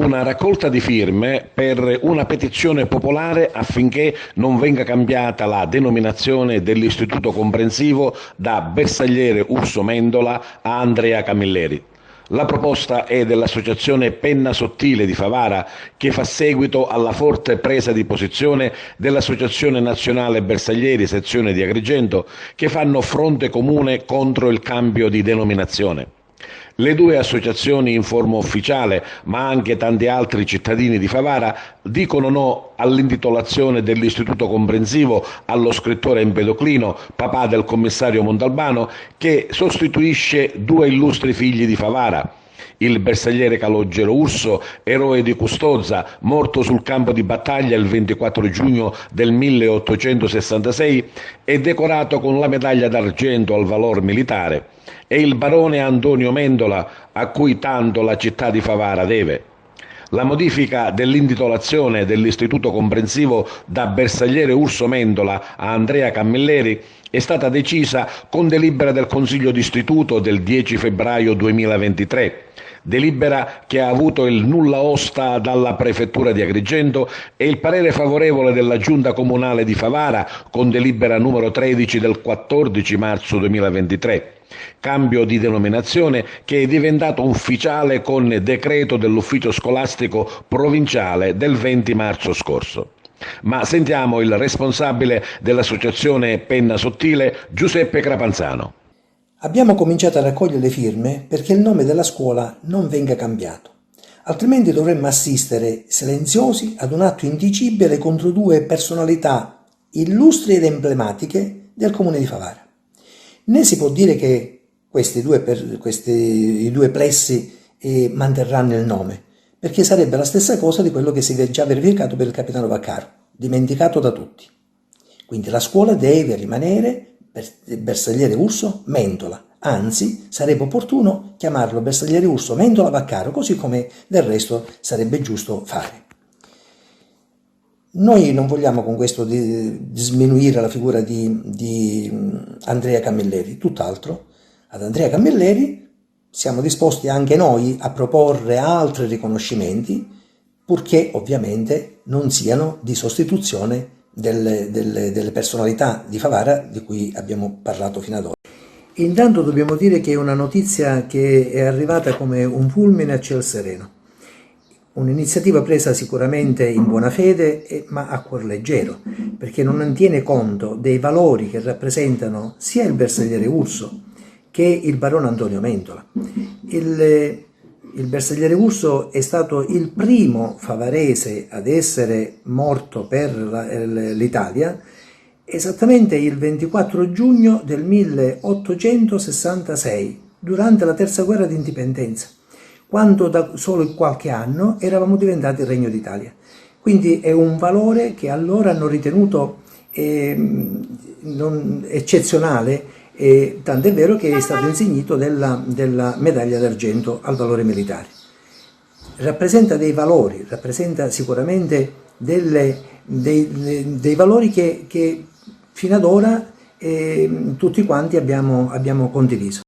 una raccolta di firme per una petizione popolare affinché non venga cambiata la denominazione dell'Istituto Comprensivo da Bersagliere Urso Mendola a Andrea Camilleri. La proposta è dell'Associazione Penna Sottile di Favara, che fa seguito alla forte presa di posizione dell'Associazione Nazionale Bersaglieri, sezione di Agrigento, che fanno fronte comune contro il cambio di denominazione. Le due associazioni in forma ufficiale, ma anche tanti altri cittadini di Favara, dicono no all'intitolazione dell'Istituto Comprensivo allo scrittore Empedoclino, papà del commissario Montalbano, che sostituisce due illustri figli di Favara: il bersagliere Calogero Urso, eroe di Custozza, morto sul campo di battaglia il 24 giugno del 1866 e decorato con la medaglia d'argento al valor militare, e il barone Antonio Mendola, a cui tanto la città di Favara deve. La modifica dell'intitolazione dell'Istituto Comprensivo da Bersagliere Urso Mendola a Andrea Camilleri è stata decisa con delibera del Consiglio d'Istituto del 10 febbraio 2023, delibera che ha avuto il nulla osta dalla Prefettura di Agrigento e il parere favorevole della Giunta Comunale di Favara con delibera numero 13 del 14 marzo 2023. Cambio di denominazione che è diventato ufficiale con decreto dell'ufficio scolastico provinciale del 20 marzo scorso. Ma sentiamo il responsabile dell'associazione Penna Sottile, Giuseppe Crapanzano. Abbiamo cominciato a raccogliere le firme perché il nome della scuola non venga cambiato, altrimenti dovremmo assistere silenziosi ad un atto indicibile contro due personalità illustri ed emblematiche del comune di Favara. Né si può dire che i due plessi manterranno il nome, perché sarebbe la stessa cosa di quello che si è già verificato per il capitano Vaccaro, dimenticato da tutti. Quindi la scuola deve rimanere Bersagliere Urso Mendola, anzi sarebbe opportuno chiamarlo Bersagliere Urso Mendola Vaccaro, così come del resto sarebbe giusto fare. Noi non vogliamo con questo sminuire la figura di Andrea Camilleri, tutt'altro. Ad Andrea Camilleri siamo disposti anche noi a proporre altri riconoscimenti, purché ovviamente non siano di sostituzione delle personalità di Favara di cui abbiamo parlato fino ad ora. Intanto dobbiamo dire che è una notizia che è arrivata come un fulmine a ciel sereno. Un'iniziativa presa sicuramente in buona fede, ma a cuor leggero, perché non tiene conto dei valori che rappresentano sia il bersagliere Urso che il barone Antonio Mendola. Il bersagliere Urso è stato il primo favarese ad essere morto per l'Italia esattamente il 24 giugno del 1866, durante la terza guerra d'indipendenza, quando da solo qualche anno eravamo diventati il Regno d'Italia. Quindi è un valore che allora hanno ritenuto eccezionale, tant'è vero che è stato insignito della medaglia d'argento al valore militare. Rappresenta dei valori, rappresenta sicuramente dei valori che fino ad ora tutti quanti abbiamo condiviso.